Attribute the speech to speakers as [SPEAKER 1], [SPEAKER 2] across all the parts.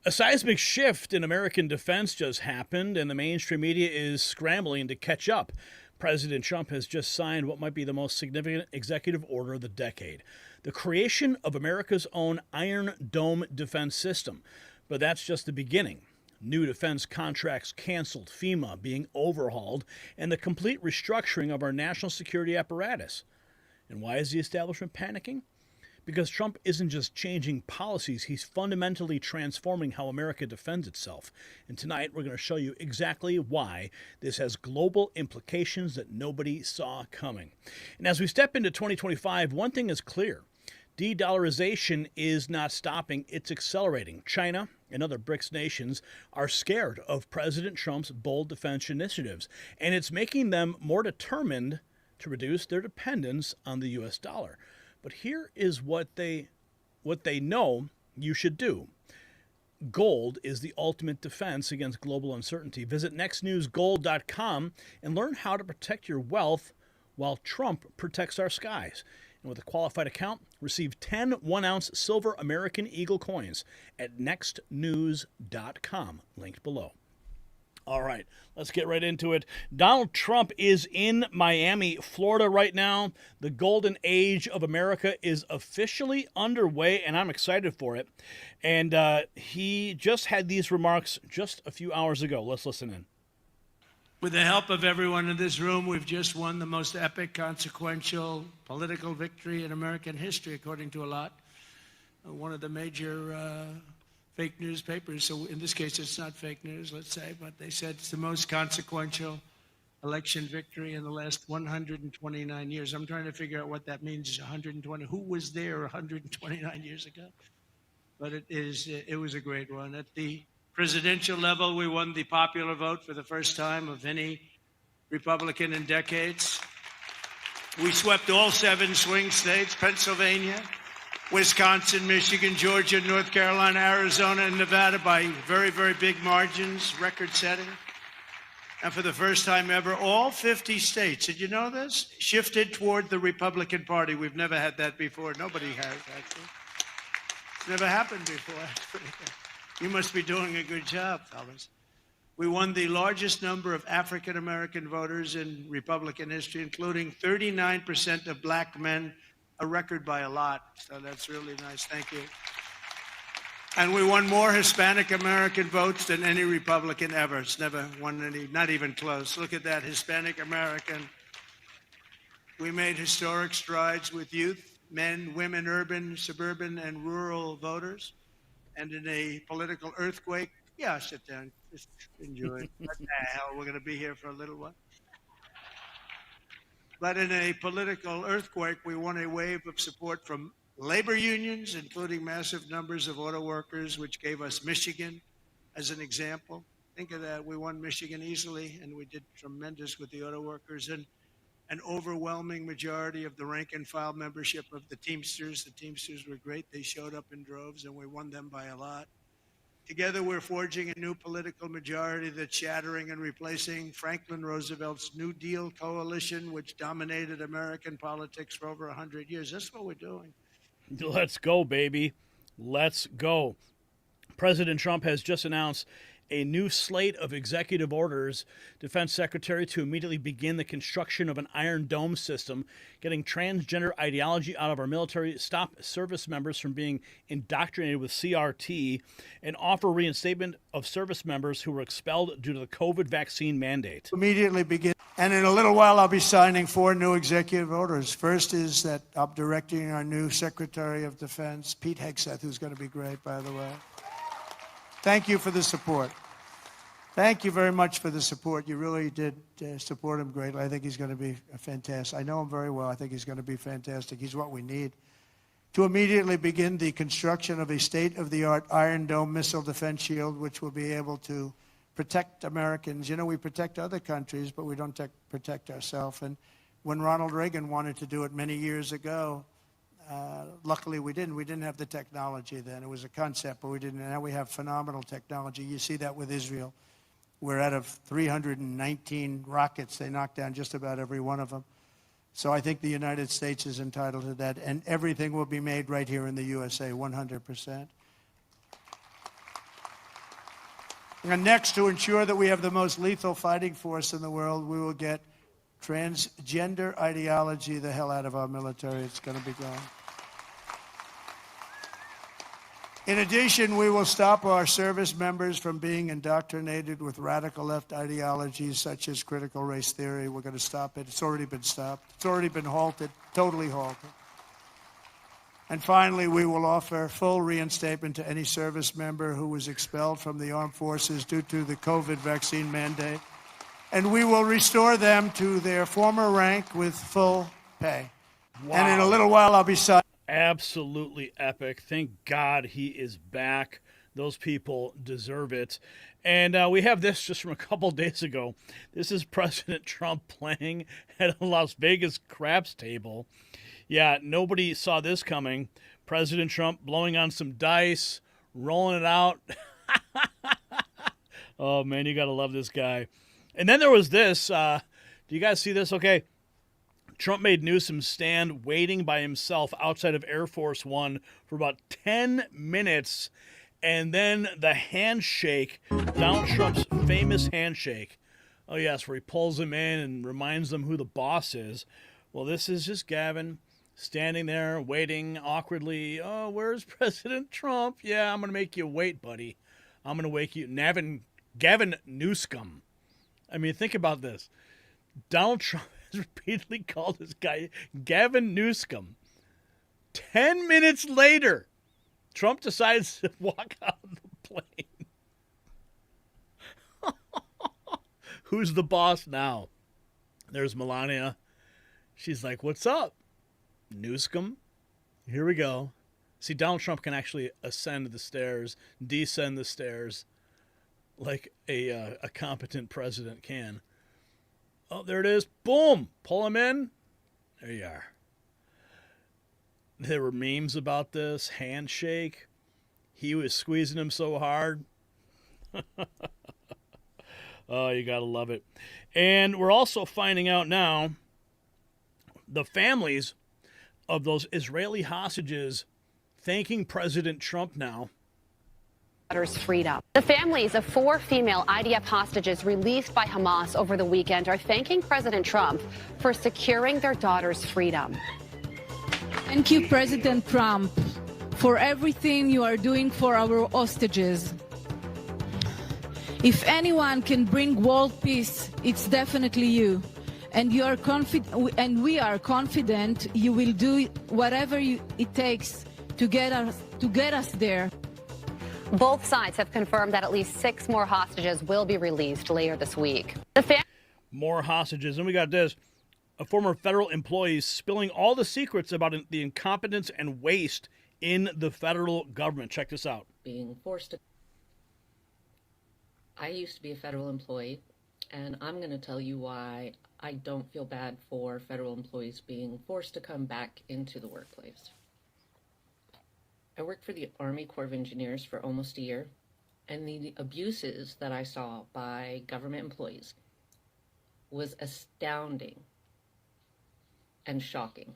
[SPEAKER 1] A seismic shift in American defense just happened, and the mainstream media is scrambling to catch up. President Trump has just signed what might be the most significant executive order of the decade, the creation of America's own Iron Dome defense system. But that's just the beginning. New defense contracts canceled, FEMA being overhauled, and the complete restructuring of our national security apparatus. And why is the establishment panicking? Because Trump isn't just changing policies, he's fundamentally transforming how America defends itself. And tonight we're going to show you exactly why this has global implications that nobody saw coming. And as we step into 2025, one thing is clear. De-dollarization is not stopping, it's accelerating. China and other BRICS nations are scared of President Trump's bold defense initiatives, and it's making them more determined to reduce their dependence on the U.S. dollar. But here is what they know you should do. Gold is the ultimate defense against global uncertainty. Visit nextnewsgold.com and learn how to protect your wealth while Trump protects our skies. And with a qualified account, receive 10 1-ounce silver American Eagle coins at nextnews.com, linked below. All right, let's get right into it. Donald Trump is in Miami, Florida right now. The golden age of America is officially underway, and I'm excited for it. And he just had these remarks just a few hours ago. Let's listen in.
[SPEAKER 2] With the help of everyone in this room, we've just won the most epic, consequential political victory in American history, according to a lot. One of the major fake newspapers, so in this case it's not fake news, let's say, but they said it's the most consequential election victory in the last 129 years. I'm trying to figure out what that means, 120. Who was there 129 years ago? But it was a great one. At the presidential level, we won the popular vote for the first time of any Republican in decades. We swept all 7 swing states, Pennsylvania, Wisconsin, Michigan, Georgia, North Carolina, Arizona, and Nevada by very, very big margins, record-setting. And for the first time ever, all 50 states, did you know this? Shifted toward the Republican Party. We've never had that before. Nobody has, actually. It's never happened before. You must be doing a good job, fellas. We won the largest number of African-American voters in Republican history, including 39% of black men, a record by a lot. So that's really nice. Thank you. And we won more Hispanic American votes than any Republican ever. It's never won any, not even close. Look at that, Hispanic American. We made historic strides with youth, men, women, urban, suburban, and rural voters. And in a political earthquake, yeah, sit down, just enjoy. What the hell, we're going to be here for a little while. But in a political earthquake, we won a wave of support from labor unions, including massive numbers of auto workers, which gave us Michigan as an example. Think of that. We won Michigan easily, and we did tremendous with the auto workers. And an overwhelming majority of the rank and file membership of the Teamsters. The Teamsters were great. They showed up in droves, and we won them by a lot. Together, we're forging a new political majority that's shattering and replacing Franklin Roosevelt's New Deal coalition, which dominated American politics for over 100 years. That's what we're doing.
[SPEAKER 1] Let's go, baby. Let's go. President Trump has just announced a new slate of executive orders. Defense Secretary to immediately begin the construction of an Iron Dome system, getting transgender ideology out of our military, stop service members from being indoctrinated with CRT, and offer reinstatement of service members who were expelled due to the COVID vaccine mandate.
[SPEAKER 2] Immediately begin. And in a little while, I'll be signing 4 new executive orders. First is that I'm directing our new Secretary of Defense, Pete Hegseth, who's going to be great, by the way. Thank you for the support. Thank you very much for the support. You really did support him greatly. I think he's going to be fantastic. I know him very well. I think he's going to be fantastic. He's what we need. To immediately begin the construction of a state-of-the-art Iron Dome missile defense shield, which will be able to protect Americans. You know, we protect other countries, but we don't protect ourselves. And when Ronald Reagan wanted to do it many years ago, luckily we didn't. We didn't have the technology then. It was a concept, but we didn't. Now we have phenomenal technology. You see that with Israel. We're out of 319 rockets. They knocked down just about every one of them. So I think the United States is entitled to that. And everything will be made right here in the USA, 100%. And next, to ensure that we have the most lethal fighting force in the world, we will get transgender ideology the hell out of our military. It's going to be gone. In addition, we will stop our service members from being indoctrinated with radical left ideologies such as critical race theory. We're going to stop it. It's already been stopped. It's already been halted, totally halted. And finally, we will offer full reinstatement to any service member who was expelled from the armed forces due to the COVID vaccine mandate. And we will restore them to their former rank with full pay. Wow. And in a little while, I'll be signing.
[SPEAKER 1] Absolutely epic. Thank God he is back. Those people deserve it. And we have this just from a couple days ago. This is President Trump playing at a Las Vegas craps table. Yeah, nobody saw this coming. President Trump blowing on some dice, rolling it out. Oh, man, you got to love this guy. And then there was this. Do you guys see this? Okay. Trump made Newsom stand waiting by himself outside of Air Force One for about 10 minutes. And then the handshake, Donald Trump's famous handshake. Oh, yes, where he pulls him in and reminds them who the boss is. Well, this is just Gavin standing there waiting awkwardly. Oh, where's President Trump? Yeah, I'm going to make you wait, buddy. I'm going to wake you. Gavin Newsom. I mean, think about this. Donald Trump repeatedly called this guy Gavin Newsom. 10 minutes later, Trump decides to walk out of the plane. Who's the boss now? There's Melania. She's like, what's up, Newsom? Here we go. See, Donald Trump can actually ascend the stairs, descend the stairs, like a competent president can. Oh, there it is. Boom. Pull him in. There you are. There were memes about this handshake. He was squeezing him so hard. Oh, you got to love it. And we're also finding out now the families of those Israeli hostages thanking President Trump now.
[SPEAKER 3] Freedom. The families of 4 female IDF hostages released by Hamas over the weekend are thanking President Trump for securing their daughter's freedom.
[SPEAKER 4] Thank you, President Trump, for everything you are doing for our hostages. If anyone can bring world peace, it's definitely you. And we are confident you will do whatever it takes to get us there.
[SPEAKER 3] Both sides have confirmed that at least 6 more hostages will be released later this week.
[SPEAKER 1] More hostages. And we got this. A former federal employee spilling all the secrets about the incompetence and waste in the federal government. Check this out.
[SPEAKER 5] Being forced to... I used to be a federal employee, and I'm going to tell you why I don't feel bad for federal employees being forced to come back into the workplace. I worked for the Army Corps of Engineers for almost a year, and the abuses that I saw by government employees was astounding and shocking.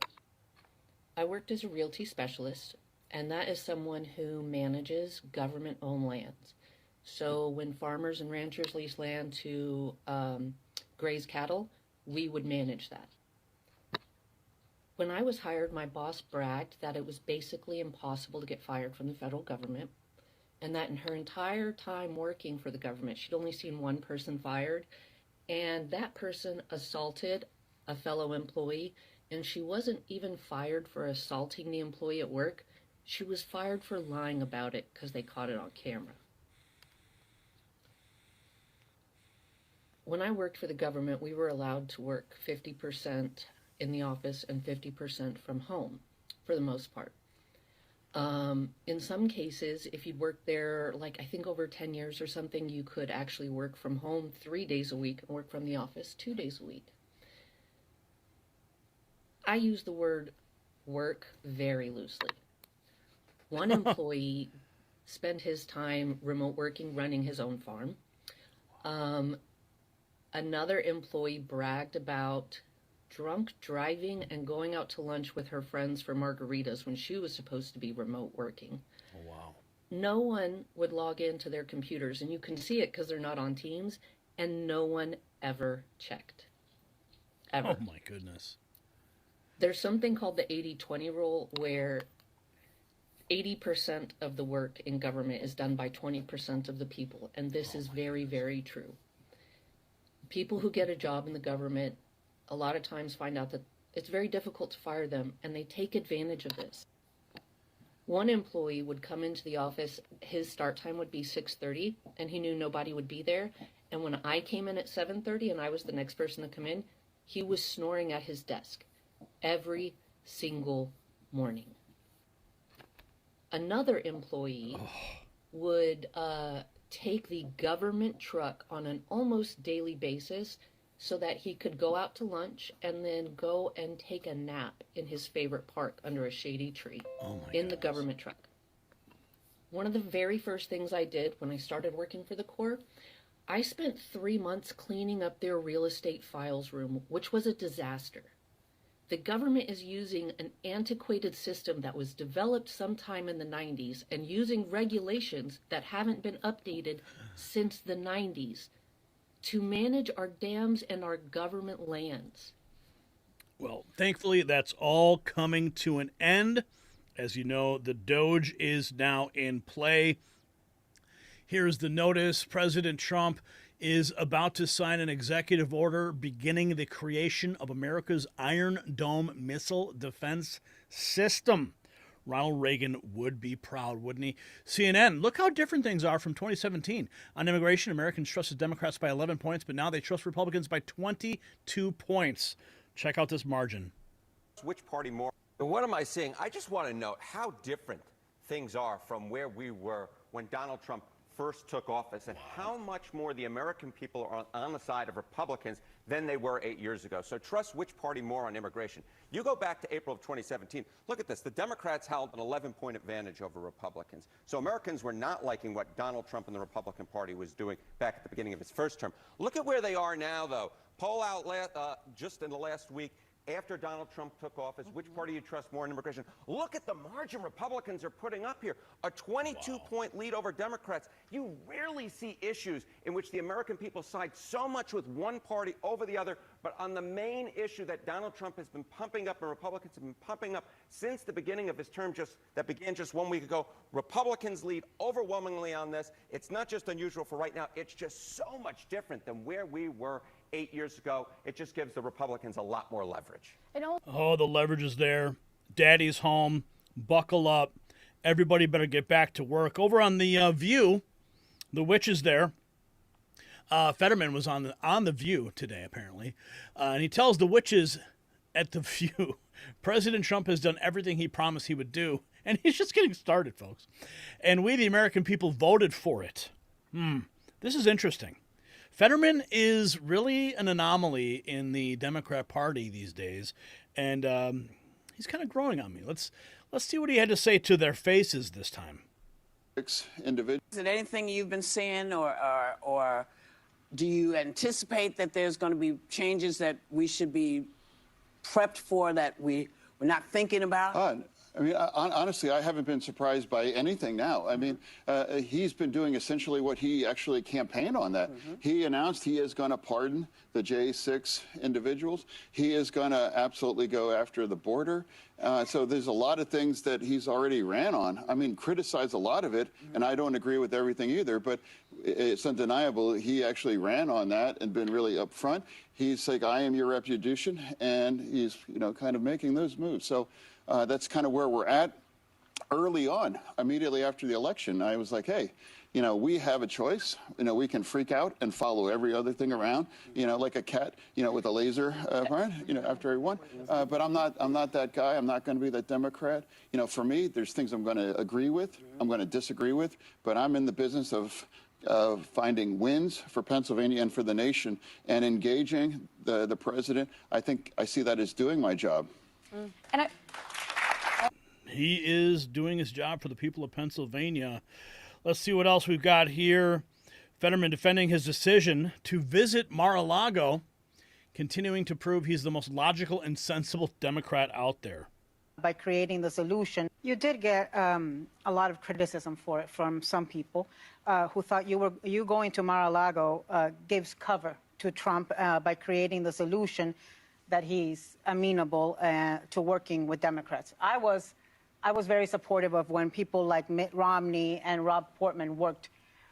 [SPEAKER 5] I worked as a realty specialist, and that is someone who manages government-owned lands. So when farmers and ranchers lease land to graze cattle, we would manage that. When I was hired, my boss bragged that it was basically impossible to get fired from the federal government, and that in her entire time working for the government, she'd only seen one person fired, and that person assaulted a fellow employee, and she wasn't even fired for assaulting the employee at work. She was fired for lying about it because they caught it on camera. When I worked for the government, we were allowed to work 50% in the office and 50% from home, for the most part. In some cases, if you'd worked there, like I think over 10 years or something, you could actually work from home 3 days a week and work from the office 2 days a week. I use the word work very loosely. One employee spent his time remote working, running his own farm. Another employee bragged about drunk driving and going out to lunch with her friends for margaritas when she was supposed to be remote working.
[SPEAKER 1] Oh, wow.
[SPEAKER 5] no one would log into their computers, and you can see it because they're not on Teams, and no one ever checked. Ever.
[SPEAKER 1] Oh my goodness.
[SPEAKER 5] There's something called the 80-20 rule, where 80% of the work in government is done by 20% of the people, and this is very, very true. People who get a job in the government a lot of times find out that it's very difficult to fire them, and they take advantage of this. One employee would come into the office, his start time would be 6:30, and he knew nobody would be there. And when I came in at 7:30 and I was the next person to come in, he was snoring at his desk every single morning. Another employee would take the government truck on an almost daily basis so that he could go out to lunch and then go and take a nap in his favorite park under a shady tree in the government truck. One of the very first things I did when I started working for the Corps, I spent 3 months cleaning up their real estate files room, which was a disaster. The government is using an antiquated system that was developed sometime in the 90s and using regulations that haven't been updated since the 90s to manage our dams and our government lands.
[SPEAKER 1] Well, thankfully, that's all coming to an end. As you know, the Doge is now in play. Here's the notice. President Trump is about to sign an executive order beginning the creation of America's Iron Dome missile defense system. Ronald Reagan would be proud, wouldn't he? CNN, look how different things are from 2017. On immigration, Americans trusted Democrats by 11 points, but now they trust Republicans by 22 points. Check out this margin.
[SPEAKER 6] Which party more? What am I saying? I just want to know how different things are from where we were when Donald Trump first took office, and how much more the American people are on the side of Republicans than they were 8 years ago. So trust which party more on immigration. You go back to April of 2017. Look at this. The Democrats held an 11-point advantage over Republicans. So Americans were not liking what Donald Trump and the Republican Party was doing back at the beginning of his first term. Look at where they are now, though. Poll out just in the last week, after Donald Trump took office, which party you trust more in immigration? Look at the margin Republicans are putting up here. A 22-point lead over Democrats. You rarely see issues in which the American people side so much with one party over the other, but on the main issue that Donald Trump has been pumping up and Republicans have been pumping up since the beginning of his term, that began just 1 week ago, Republicans lead overwhelmingly on this. It's not just unusual for right now. It's just so much different than where we were 8 years ago. It just gives the Republicans a lot more leverage.
[SPEAKER 1] Oh, the leverage is there. Daddy's home. Buckle up. Everybody better get back to work. Over on the View, the witch is there. Fetterman was on the View today, apparently. And he tells the witches at the View, President Trump has done everything he promised he would do. And he's just getting started, folks. And we, the American people, voted for it. This is interesting. Fetterman is really an anomaly in the Democrat Party these days, and he's kind of growing on me. Let's see what he had to say to their faces this time.
[SPEAKER 7] Individuals. Is it anything you've been seeing, or do you anticipate that there's going to be changes that we should be prepped for that we're not thinking about?
[SPEAKER 8] I mean, honestly, I haven't been surprised by anything now. I mean, he's been doing essentially what he actually campaigned on that. He announced he is going to pardon the J6 individuals. He is going to absolutely go after the border. So there's a lot of things that he's already ran on. I mean, criticized a lot of it, and I don't agree with everything either, but it's undeniable he actually ran on that and been really upfront. He's like, I am your reputation, and he's, kind of making those moves. So that's kind of where we're at. Early on, immediately after the election, I was like, hey, we have a choice. We can freak out and follow every other thing around, like a cat, with a laser, after everyone. But I'm not that guy. I'm not going to be that Democrat. For me, there's things I'm going to agree with, I'm going to disagree with, but I'm in the business of finding wins for Pennsylvania and for the nation, and engaging the president. I think I see that as doing my job.
[SPEAKER 1] He is doing his job for the people of Pennsylvania. Let's see what else we've got here. Fetterman defending his decision to visit Mar-a-Lago, continuing to prove he's the most logical and sensible Democrat out there.
[SPEAKER 9] by creating the solution. You did get a lot of criticism for it from some people who thought you going to Mar-a-Lago gives cover to Trump by creating the solution that he's amenable to working with Democrats. I was very supportive of when people like Mitt Romney and Rob Portman worked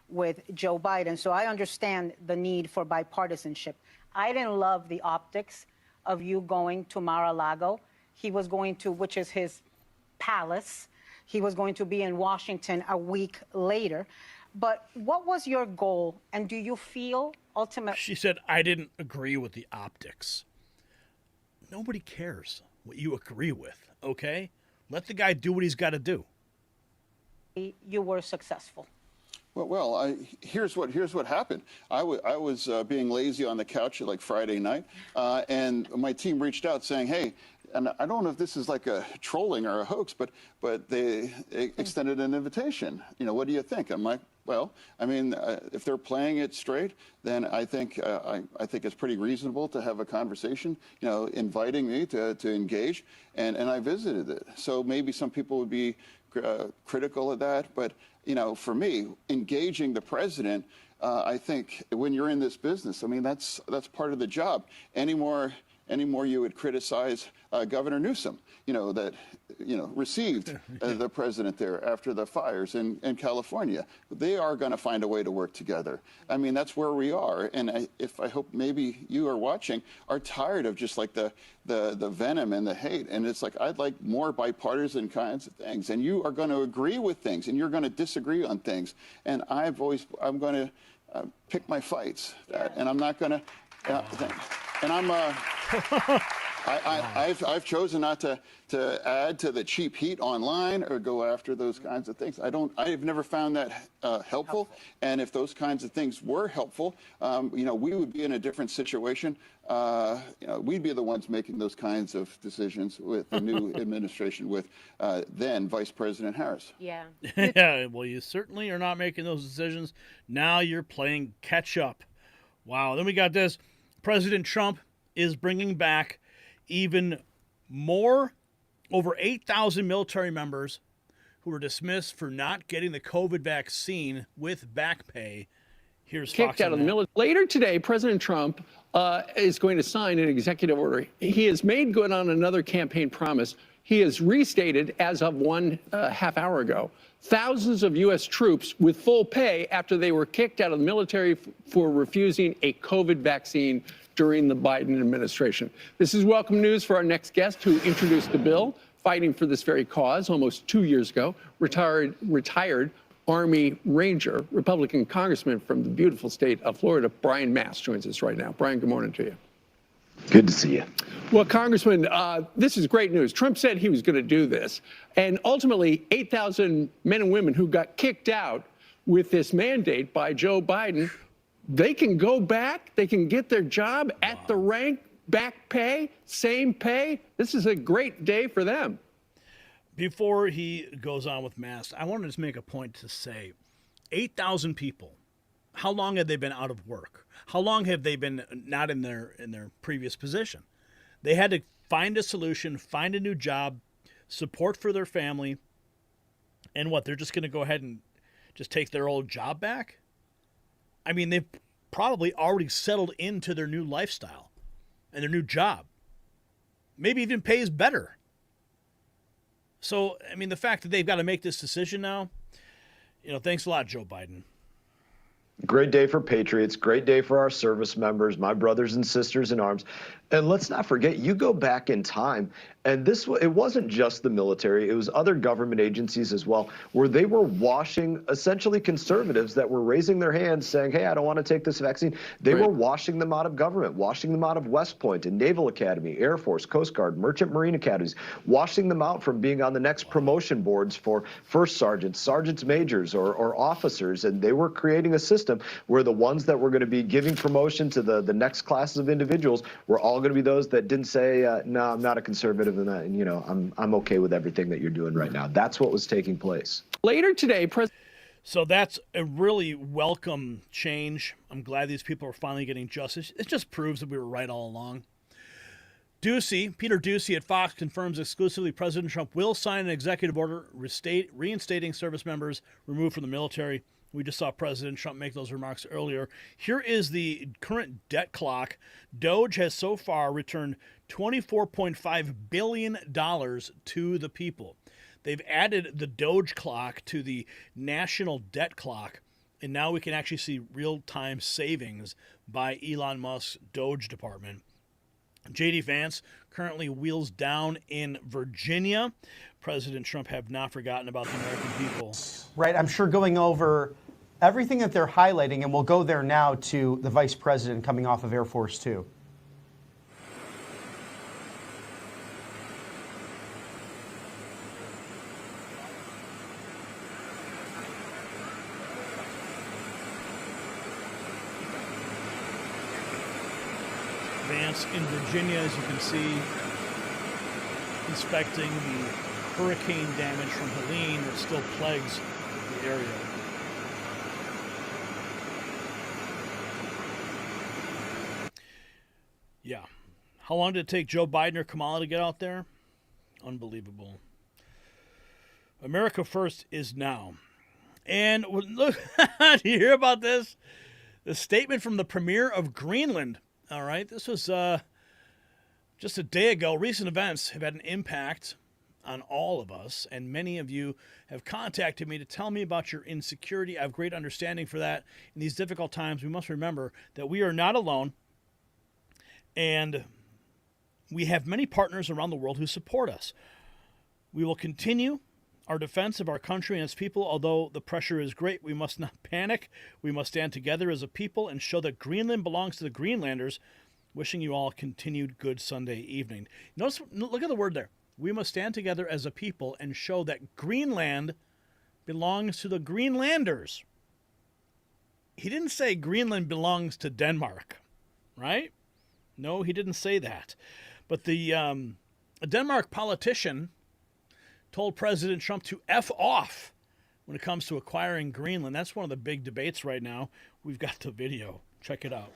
[SPEAKER 9] with Joe Biden, so I understand the need for bipartisanship. I didn't love the optics of you going to Mar-a-Lago. He was going to, which is his palace, he was going to be in Washington a week later. But what was your goal, and do you feel ultimately...
[SPEAKER 1] She said, I didn't agree with the optics. Nobody cares what you agree with, okay? Let the guy do what he's got to do.
[SPEAKER 9] You were successful.
[SPEAKER 8] Well, here's what happened. I was being lazy on the couch like Friday night, and my team reached out saying, hey, and I don't know if this is like a trolling or a hoax, but they extended an invitation. You know, what do you think? I'm like, well, I mean, if they're playing it straight, then I think it's pretty reasonable to have a conversation. You know, inviting me to engage, and I visited it. So maybe some people would be critical of that, but you know, for me, engaging the president, I think when you're in this business, I mean, that's part of the job. Any more you would criticize Governor Newsom, you know, that, you know, received the president there after the fires in California. They are going to find a way to work together. I mean, that's where we are. And I hope maybe you are watching are tired of just like the venom and the hate. And it's like, I'd like more bipartisan kinds of things. And you are going to agree with things and you're going to disagree on things. And I'm going to pick my fights. And I'm not going to, and I've chosen not to add to the cheap heat online or go after those kinds of things. I've never found that helpful. And if those kinds of things were helpful, you know, we would be in a different situation. You know, we'd be the ones making those kinds of decisions with the new administration with then Vice President Harris.
[SPEAKER 9] Yeah.
[SPEAKER 1] Yeah, well, you certainly are not making those decisions. Now you're playing catch up. Wow. Then we got this. President Trump is bringing back even more, over 8,000 military members who were dismissed for not getting the COVID vaccine with back pay. Here's
[SPEAKER 10] kicked
[SPEAKER 1] Fox
[SPEAKER 10] out of the military. Later today, President Trump is going to sign an executive order. He has made good on another campaign promise. He has restated, as of one half hour ago, thousands of U.S. troops with full pay after they were kicked out of the military for refusing a COVID vaccine during the Biden administration. This is welcome news for our next guest who introduced the bill, fighting for this very cause almost 2 years ago, retired Army Ranger, Republican Congressman from the beautiful state of Florida. Brian Mast joins us right now. Brian, good morning to you.
[SPEAKER 11] Good to see you.
[SPEAKER 10] Well, Congressman, this is great news. Trump said he was going to do this. And ultimately, 8,000 men and women who got kicked out with this mandate by Joe Biden, they can go back. They can get their job at the rank, back pay, same pay. This is a great day for them.
[SPEAKER 1] Before he goes on with Mast, I wanted to make a point to say 8,000 people. How long have they been out of work? How long have they been not in their previous position? They had to find a solution, find a new job, support for their family, and what, they're just going to go ahead and just take their old job back? I mean, they've probably already settled into their new lifestyle and their new job. Maybe even pays better. So, I mean, the fact that they've got to make this decision now, you know, thanks a lot, Joe Biden.
[SPEAKER 11] Great day for patriots, great day for our service members, my brothers and sisters in arms. And let's not forget, you go back in time, and it wasn't just the military, it was other government agencies as well, where they were washing essentially conservatives that were raising their hands saying, hey, I don't want to take this vaccine. They were washing them out of government, washing them out of West Point and Naval Academy, Air Force, Coast Guard, Merchant Marine Academies, washing them out from being on the next promotion boards for first sergeants, sergeants majors, or officers. And they were creating a system where the ones that were going to be giving promotion to the next classes of individuals were all going to be those that didn't say, no, I'm not a conservative, and you know, I'm okay with everything that you're doing right now. That's what was taking place.
[SPEAKER 10] Later today,
[SPEAKER 1] So that's a really welcome change. I'm glad these people are finally getting justice. It just proves that we were right all along. Peter Ducey at Fox confirms exclusively President Trump will sign an executive order reinstating service members removed from the military. We just saw President Trump make those remarks earlier. Here is the current debt clock. Doge has so far returned $24.5 billion to the people. They've added the Doge clock to the national debt clock, and now we can actually see real-time savings by Elon Musk's Doge department. J.D. Vance currently wheels down in Virginia. President Trump have not forgotten about the American people.
[SPEAKER 12] Right, I'm sure going over everything that they're highlighting, and we'll go there now to the vice president coming off of Air Force Two.
[SPEAKER 1] Vance in Virginia, as you can see, inspecting the hurricane damage from Helene that still plagues the area. Yeah. How long did it take Joe Biden or Kamala to get out there? Unbelievable. America first is now. And look, do you hear about this? The statement from the Premiere of Greenland. All right, this was just a day ago. Recent events have had an impact on all of us, and many of you have contacted me to tell me about your insecurity. I have great understanding for that. In these difficult times, we must remember that we are not alone, and we have many partners around the world who support us. We will continue our defense of our country and its people. Although the pressure is great, we must not panic. We must stand together as a people and show that Greenland belongs to the Greenlanders. Wishing you all a continued good Sunday evening. Notice, look at the word there. We must stand together as a people and show that Greenland belongs to the Greenlanders. He didn't say Greenland belongs to Denmark, right? No, he didn't say that. But a Denmark politician told President Trump to F off when it comes to acquiring Greenland. That's one of the big debates right now. We've got the video. Check it out.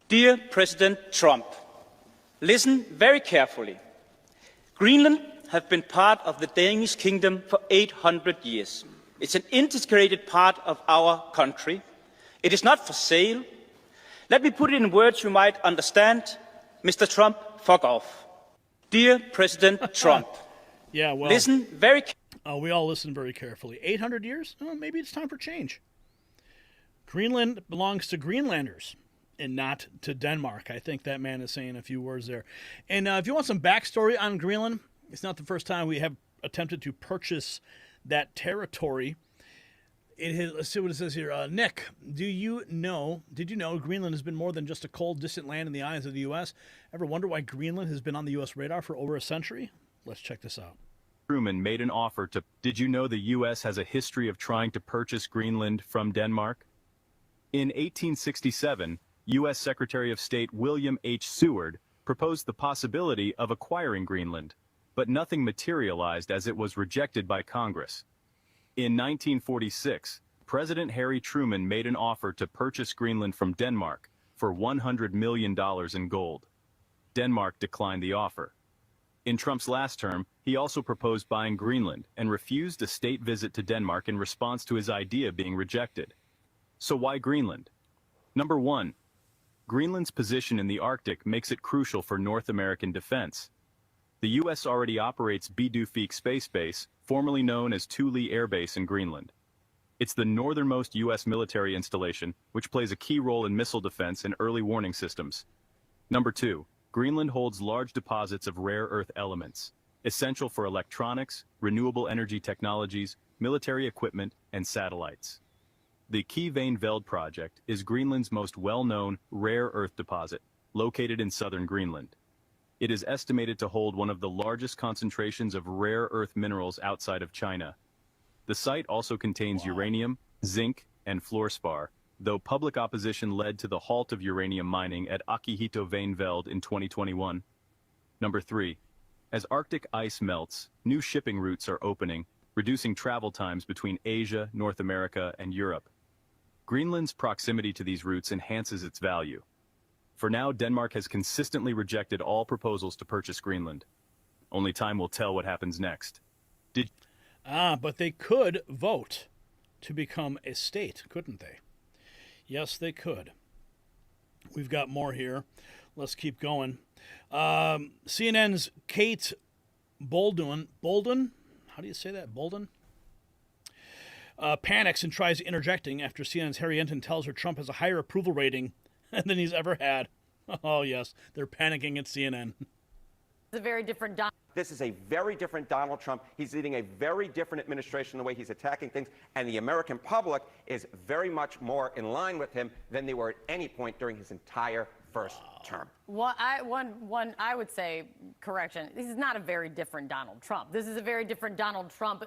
[SPEAKER 13] Dear President Trump, listen very carefully. Greenland has been part of the Danish kingdom for 800 years. It's an integrated part of our country. It is not for sale. Let me put it in words you might understand. Mr. Trump, fuck off. Dear President Trump,
[SPEAKER 1] yeah, well,
[SPEAKER 13] listen very
[SPEAKER 1] we all listen very carefully. 800 years? Oh, maybe it's time for change. Greenland belongs to Greenlanders and not to Denmark. I think that man is saying a few words there. And if you want some backstory on Greenland, it's not the first time we have attempted to purchase that territory. Let's see what it says here. Nick, did you know Greenland has been more than just a cold, distant land in the eyes of the U.S.? Ever wonder why Greenland has been on the U.S. radar for over a century? Let's check this out.
[SPEAKER 14] Truman made an offer to. Did you know the U.S. has a history of trying to purchase Greenland from Denmark? In 1867, U.S. Secretary of State William H. Seward proposed the possibility of acquiring Greenland, but nothing materialized as it was rejected by Congress. In 1946, President Harry Truman made an offer to purchase Greenland from Denmark for $100 million in gold. Denmark declined the offer. In Trump's last term, he also proposed buying Greenland and refused a state visit to Denmark in response to his idea being rejected. So why Greenland? Number one, Greenland's position in the Arctic makes it crucial for North American defense. The U.S. already operates Bidufik Space Base, formerly known as Thule Air Base in Greenland. It's the northernmost U.S. military installation, which plays a key role in missile defense and early warning systems. Number two, Greenland holds large deposits of rare earth elements, essential for electronics, renewable energy technologies, military equipment, and satellites. The Key-Vane Veld project is Greenland's most well-known rare earth deposit, located in southern Greenland. It is estimated to hold one of the largest concentrations of rare earth minerals outside of China. The site also contains uranium, zinc, and fluorspar, though public opposition led to the halt of uranium mining at Akihito Vane Veld in 2021. Number three, as Arctic ice melts, new shipping routes are opening, reducing travel times between Asia, North America, and Europe. Greenland's proximity to these routes enhances its value. For now, Denmark has consistently rejected all proposals to purchase Greenland. Only time will tell what happens next.
[SPEAKER 1] But they could vote to become a state, couldn't they? Yes, they could. We've got more here. Let's keep going. CNN's Kate Bolden, how do you say that, Bolden? Panics and tries interjecting after CNN's Harry Enten tells her Trump has a higher approval rating than he's ever had. Oh, yes, they're panicking at CNN.
[SPEAKER 15] It's a very different
[SPEAKER 6] This is a very different Donald Trump. He's leading a very different administration in the way he's attacking things, and the American public is very much more in line with him than they were at any point during his entire first term.
[SPEAKER 15] Well, I would say, correction, this is not a very different Donald Trump. This is a very different Donald Trump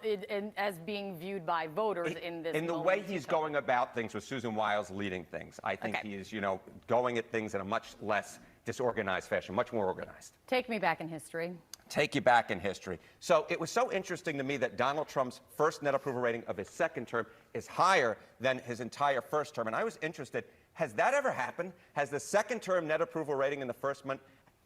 [SPEAKER 15] as being viewed by voters in this
[SPEAKER 6] In the way he's going about things with Susan Wiles leading things, I think he is, going at things in a much less disorganized fashion, much more organized.
[SPEAKER 15] Take me back in history.
[SPEAKER 6] Take you back in history. So it was so interesting to me that Donald Trump's first net approval rating of his second term is higher than his entire first term. And I was interested, has that ever happened? Has the second term net approval rating in the first month,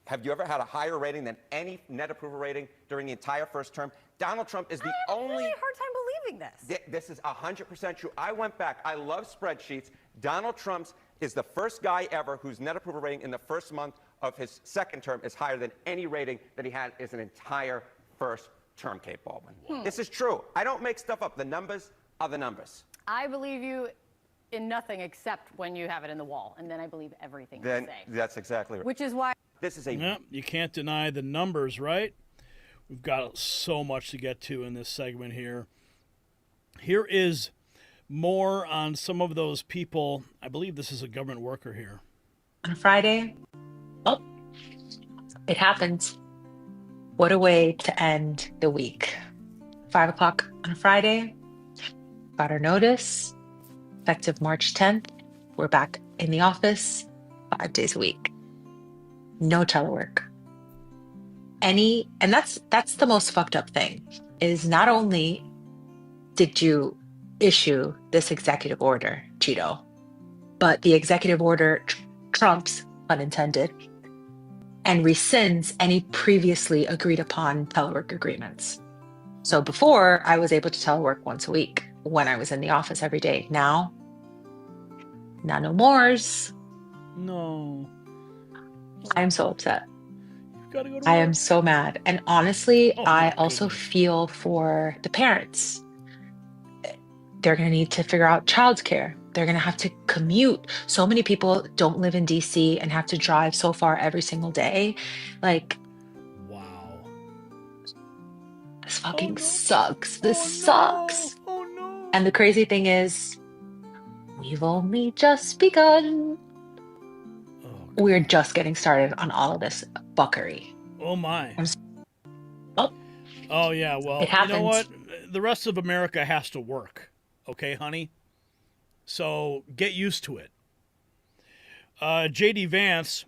[SPEAKER 6] have you ever had a higher rating than any net approval rating during the entire first term? Donald Trump is the only...
[SPEAKER 15] I have a really hard time believing this.
[SPEAKER 6] This is 100% true. I went back. I love spreadsheets. Donald Trump's is the first guy ever whose net approval rating in the first month of his second term is higher than any rating that he had as an entire first term, Kate Baldwin. This is true. I don't make stuff up. The numbers are the numbers.
[SPEAKER 15] I believe you in nothing except when you have it in the wall, and then I believe everything you say.
[SPEAKER 6] That's exactly right.
[SPEAKER 15] Which is why...
[SPEAKER 6] This is a...
[SPEAKER 1] Yep, you can't deny the numbers, right? We've got so much to get to in this segment here. Here is more on some of those people. I believe this is a government worker here.
[SPEAKER 16] On Friday, it happens. What a way to end the week. 5 o'clock on a Friday, got our notice, effective March 10th. We're back in the office 5 days a week. No telework. And that's the most fucked up thing, is not only did you issue this executive order, Cheeto, but the executive order trumps, unintended, and rescinds any previously agreed upon telework agreements. So before, I was able to telework once a week when I was in the office every day. Now no mores.
[SPEAKER 1] No.
[SPEAKER 16] I'm so upset.
[SPEAKER 1] You've got to go to
[SPEAKER 16] I
[SPEAKER 1] work.
[SPEAKER 16] am so mad. And honestly, I also feel for the parents. They're going to need to figure out childcare. They're going to have to commute. So many people don't live in DC and have to drive so far every single day.
[SPEAKER 1] Wow.
[SPEAKER 16] This fucking sucks. This sucks.
[SPEAKER 1] Oh no.
[SPEAKER 16] And the crazy thing is, we've only just begun. We're just getting started on all of this fuckery.
[SPEAKER 1] Oh my.
[SPEAKER 16] Oh
[SPEAKER 1] yeah, well,
[SPEAKER 16] it
[SPEAKER 1] you know what?
[SPEAKER 16] happens.
[SPEAKER 1] The rest of America has to work. Okay, honey? So get used to it. J.D. Vance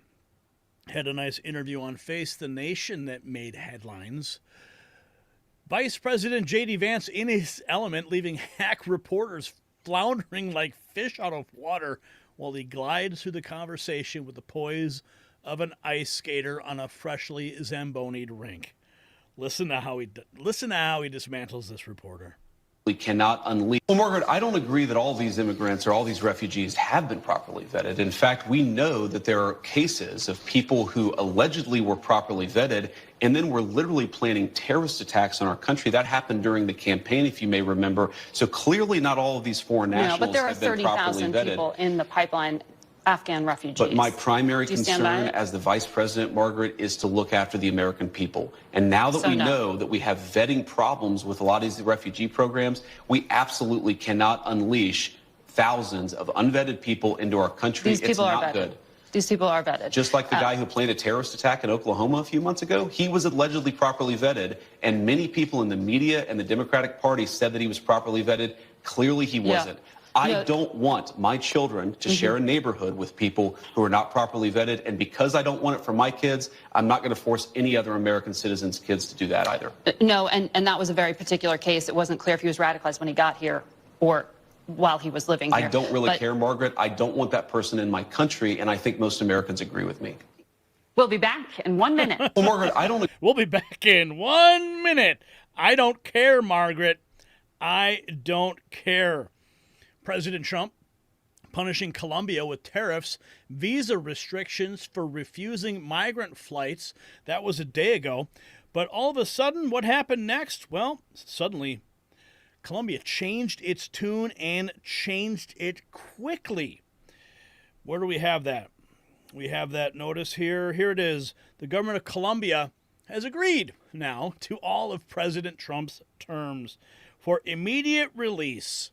[SPEAKER 1] had a nice interview on Face the Nation that made headlines. Vice President J.D. Vance in his element, leaving hack reporters floundering like fish out of water while he glides through the conversation with the poise of an ice skater on a freshly Zamboni'd rink. Listen to how he dismantles this reporter.
[SPEAKER 17] We cannot unleash. Well, Margaret, I don't agree that all these immigrants or all these refugees have been properly vetted. In fact, we know that there are cases of people who allegedly were properly vetted and then were literally planning terrorist attacks on our country. That happened during the campaign, if you may remember. So clearly not all of these foreign nationals
[SPEAKER 18] but there are
[SPEAKER 17] have been properly
[SPEAKER 18] 30,000
[SPEAKER 17] vetted.
[SPEAKER 18] people in the pipeline, Afghan refugees.
[SPEAKER 17] But my primary
[SPEAKER 18] Do you stand by
[SPEAKER 17] concern
[SPEAKER 18] it?
[SPEAKER 17] as the vice president, Margaret, is to look after the American people. And now that
[SPEAKER 18] So
[SPEAKER 17] we
[SPEAKER 18] no.
[SPEAKER 17] know that we have vetting problems with a lot of these refugee programs, we absolutely cannot unleash thousands of unvetted people into our country.
[SPEAKER 18] These people
[SPEAKER 17] it's
[SPEAKER 18] are
[SPEAKER 17] not
[SPEAKER 18] vetted.
[SPEAKER 17] good.
[SPEAKER 18] These people are vetted.
[SPEAKER 17] Just like the guy who planned a terrorist attack in Oklahoma a few months ago, he was allegedly properly vetted, and many people in the media and the Democratic Party said that he was properly vetted. Clearly he wasn't. I don't want my children to share a neighborhood with people who are not properly vetted, and because I don't want it for my kids, I'm not going to force any other American citizens' kids to do that either.
[SPEAKER 18] No, and that was a very particular case. It wasn't clear if he was radicalized when he got here or while he was living here.
[SPEAKER 17] I don't really care, Margaret. I don't want that person in my country, and I think most Americans agree with me.
[SPEAKER 18] We'll be back in 1 minute.
[SPEAKER 17] Well, Margaret, I don't...
[SPEAKER 1] We'll be back in 1 minute. I don't care, Margaret. I don't care. President Trump punishing Colombia with tariffs, visa restrictions for refusing migrant flights. That was a day ago. But all of a sudden, what happened next? Well, suddenly, Colombia changed its tune and changed it quickly. Where do we have that? We have that notice here. Here it is. The government of Colombia has agreed now to all of President Trump's terms for immediate release.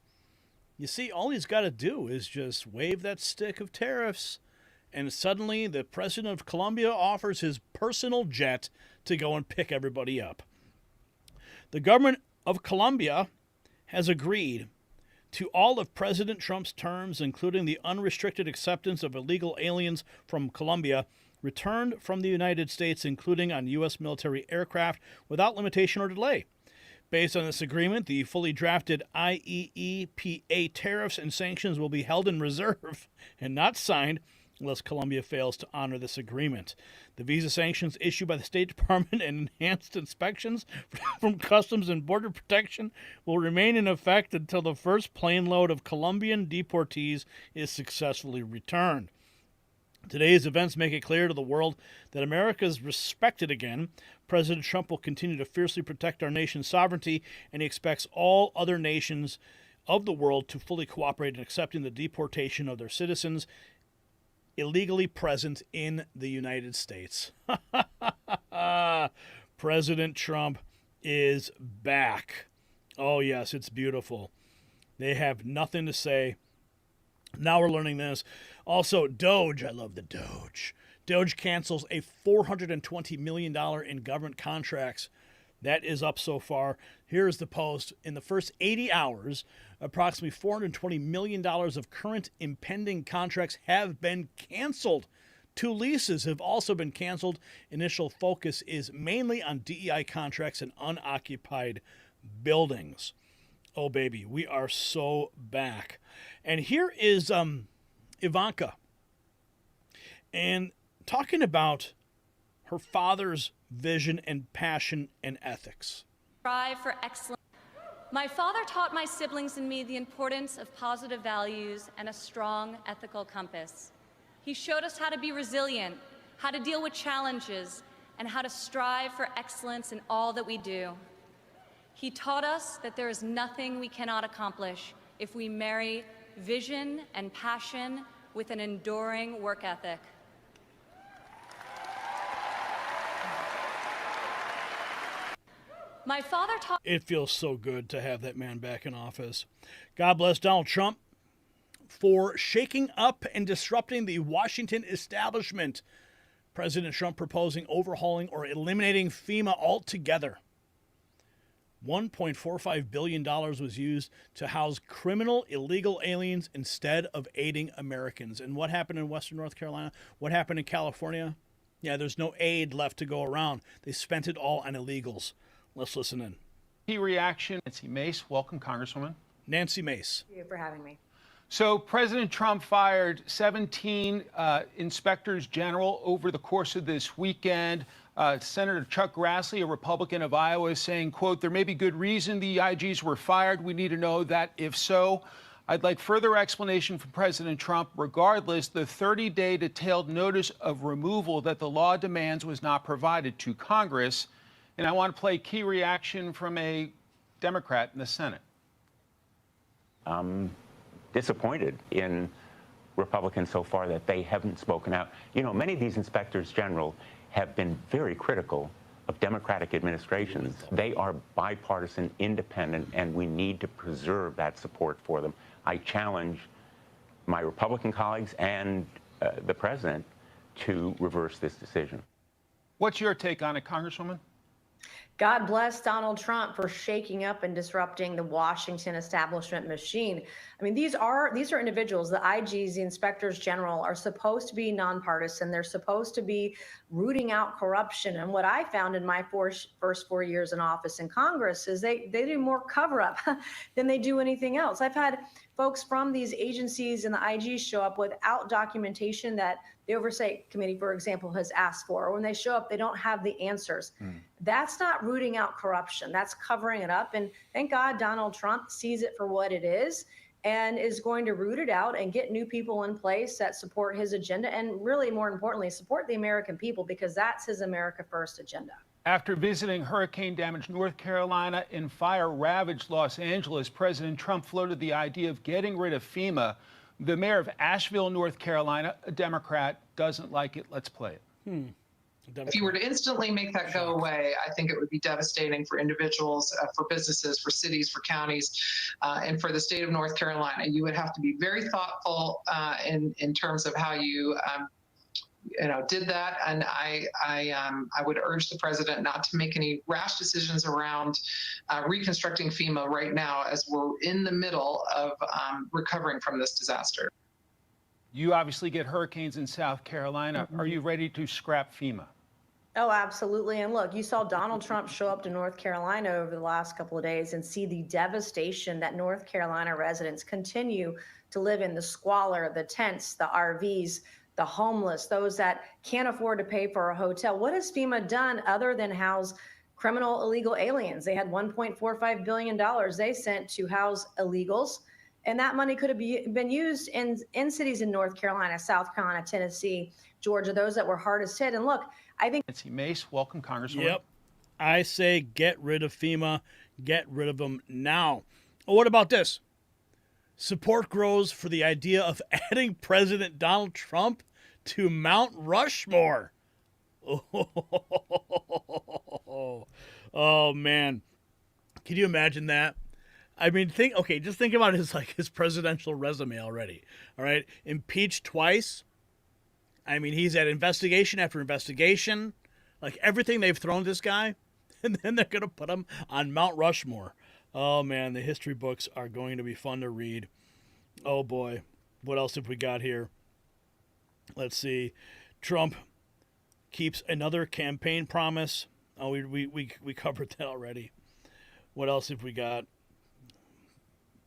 [SPEAKER 1] You see, all he's got to do is just wave that stick of tariffs, and suddenly the president of Colombia offers his personal jet to go and pick everybody up. The government of Colombia has agreed to all of President Trump's terms, including the unrestricted acceptance of illegal aliens from Colombia returned from the United States, including on U.S. military aircraft, without limitation or delay. Based on this agreement, the fully drafted IEEPA tariffs and sanctions will be held in reserve and not signed unless Colombia fails to honor this agreement. The visa sanctions issued by the State Department and enhanced inspections from Customs and Border Protection will remain in effect until the first plane load of Colombian deportees is successfully returned. Today's events make it clear to the world that America is respected again. President Trump will continue to fiercely protect our nation's sovereignty, and he expects all other nations of the world to fully cooperate in accepting the deportation of their citizens illegally present in the United States. President Trump is back. Oh, yes, it's beautiful. They have nothing to say. Now we're learning this. Also, Doge. I love the Doge. Doge cancels a $420 million in government contracts. That is up so far. Here's the post. In the first 80 hours, approximately $420 million of current impending contracts have been canceled. 2 leases have also been canceled. Initial focus is mainly on DEI contracts and unoccupied buildings. Oh, baby, we are so back. And here is Ivanka. And talking about her father's vision and passion and ethics.
[SPEAKER 19] Strive for excellence. My father taught my siblings and me the importance of positive values and a strong ethical compass. He showed us how to be resilient, how to deal with challenges, and how to strive for excellence in all that we do. He taught us that there is nothing we cannot accomplish if we marry vision and passion with an enduring work ethic. My father taught...
[SPEAKER 1] It feels so good to have that man back in office. God bless Donald Trump for shaking up and disrupting the Washington establishment. President Trump proposing overhauling or eliminating FEMA altogether. $1.45 billion was used to house criminal illegal aliens instead of aiding Americans. And what happened in Western North Carolina? What happened in California? Yeah, there's no aid left to go around. They spent it all on illegals. Let's listen in.
[SPEAKER 20] Key reaction. Nancy Mace, welcome, Congresswoman.
[SPEAKER 1] Nancy Mace.
[SPEAKER 21] Thank you for having me.
[SPEAKER 20] So President Trump fired 17 inspectors general over the course of this weekend. Senator Chuck Grassley, a Republican of Iowa, is saying, quote, there may be good reason the IGs were fired. We need to know that if so. I'd like further explanation from President Trump. Regardless, the 30-day detailed notice of removal that the law demands was not provided to Congress. And I want to play key reaction from a Democrat in the Senate.
[SPEAKER 22] I'm disappointed in Republicans so far that they haven't spoken out. You know, many of these inspectors general have been very critical of Democratic administrations. They are bipartisan, independent, and we need to preserve that support for them. I challenge my Republican colleagues and the president to reverse this decision.
[SPEAKER 20] What's your take on it, Congresswoman?
[SPEAKER 21] God bless Donald Trump for shaking up and disrupting the Washington establishment machine. I mean, these are individuals, the IGs, the inspectors general, are supposed to be nonpartisan. They're supposed to be rooting out corruption. And what I found in my first 4 years in office in Congress is they do more cover up than they do anything else. I've had folks from these agencies and the IGs show up without documentation that the Oversight Committee, for example, has asked for. Or when they show up, they don't have the answers. That's not rooting out corruption. That's covering it up. And thank God Donald Trump sees it for what it is and is going to root it out and get new people in place that support his agenda and really, more importantly, support the American people, because that's his America First agenda.
[SPEAKER 20] After visiting hurricane-damaged North Carolina and fire-ravaged Los Angeles, President Trump floated the idea of getting rid of FEMA. The mayor of Asheville, North Carolina, a Democrat, doesn't like it. Let's play it.
[SPEAKER 2] If you were to instantly make that go away, I think it would be devastating for individuals, for businesses, for cities, for counties, and for the state of North Carolina. You would have to be very thoughtful in terms of how you did that, and I would urge the president not to make any rash decisions around reconstructing FEMA right now, as we're in the middle of recovering from this disaster.
[SPEAKER 20] You obviously get hurricanes in South Carolina. Are you ready to scrap FEMA?
[SPEAKER 21] Oh, absolutely. And look, you saw Donald Trump show up to North Carolina over the last couple of days and see the devastation that North Carolina residents continue to live in, the squalor, the tents, the RVs, the homeless, those that can't afford to pay for a hotel. What has FEMA done other than house criminal illegal aliens? They had $1.45 billion they sent to house illegals. And that money could have been used in cities in North Carolina, South Carolina, Tennessee, Georgia, those that were hardest hit. And look, I think—
[SPEAKER 20] Nancy Mace, welcome, Congresswoman.
[SPEAKER 1] Yep. I say get rid of FEMA. Get rid of them now. Oh, what about this? Support grows for the idea of adding President Donald Trump to Mount Rushmore. Oh man. Can you imagine that? I mean, just think about his presidential resume already. All right. Impeached twice. I mean, he's had investigation after investigation, like everything they've thrown this guy, and then they're going to put him on Mount Rushmore. Oh man, the history books are going to be fun to read. Oh boy. What else have we got here? Let's see. Trump keeps another campaign promise. Oh, we covered that already. What else have we got?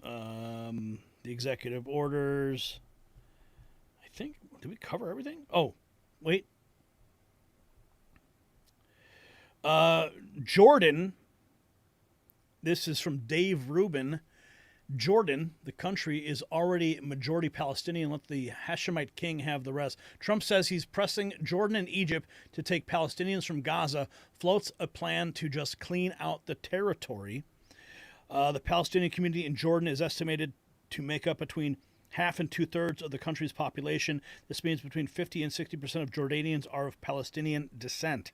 [SPEAKER 1] The executive orders. I think, did we cover everything? Oh, wait. Jordan. This is from Dave Rubin. Jordan, the country, is already majority Palestinian. Let the Hashemite king have the rest. Trump says he's pressing Jordan and Egypt to take Palestinians from Gaza, floats a plan to just clean out the territory. The Palestinian community in Jordan is estimated to make up between half and two-thirds of the country's population. This means between 50 and 60% of Jordanians are of Palestinian descent.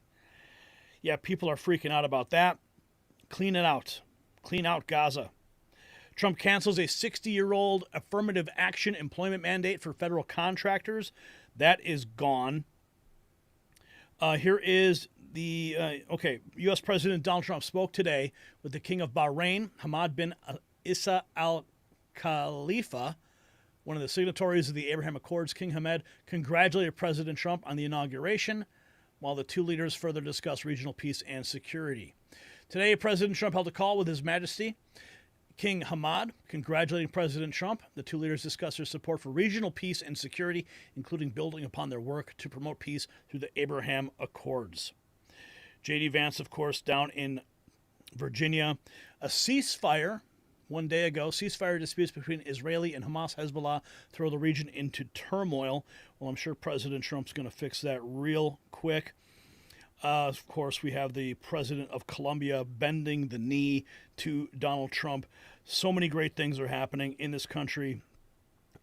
[SPEAKER 1] Yeah, people are freaking out about that. Clean it out. Clean out Gaza. Trump cancels a 60-year-old affirmative action employment mandate for federal contractors. That is gone. Here is the, U.S. President Donald Trump spoke today with the King of Bahrain, Hamad bin Isa Al Khalifa, one of the signatories of the Abraham Accords. King Hamad congratulated President Trump on the inauguration, while the two leaders further discussed regional peace and security. Today, President Trump held a call with His Majesty King Hamad, congratulating President Trump. The two leaders discussed their support for regional peace and security, including building upon their work to promote peace through the Abraham Accords. J.D. Vance, of course, down in Virginia. A ceasefire, one day ago, ceasefire disputes between Israeli and Hamas Hezbollah throw the region into turmoil. Well, I'm sure President Trump's going to fix that real quick. Of course, we have the president of Colombia bending the knee to Donald Trump. So many great things are happening in this country.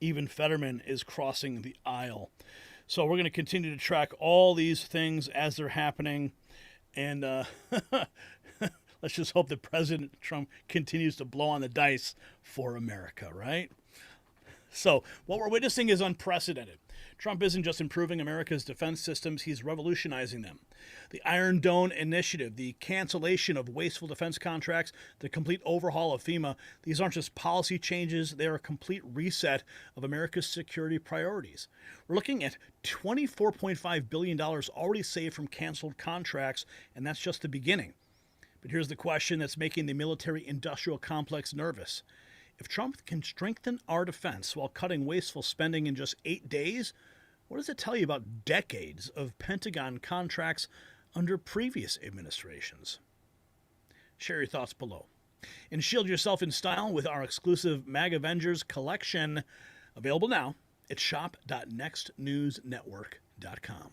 [SPEAKER 1] Even Fetterman is crossing the aisle. So we're going to continue to track all these things as they're happening. And let's just hope that President Trump continues to blow on the dice for America, right? So what we're witnessing is unprecedented. Trump isn't just improving America's defense systems, he's revolutionizing them. The Iron Dome initiative, the cancellation of wasteful defense contracts, the complete overhaul of FEMA, these aren't just policy changes, they are a complete reset of America's security priorities. We're looking at $24.5 billion already saved from canceled contracts, and that's just the beginning. But here's the question that's making the military-industrial complex nervous. If Trump can strengthen our defense while cutting wasteful spending in just 8 days, what does it tell you about decades of Pentagon contracts under previous administrations? Share your thoughts below. And shield yourself in style with our exclusive Mag Avengers collection, available now at shop.nextnewsnetwork.com.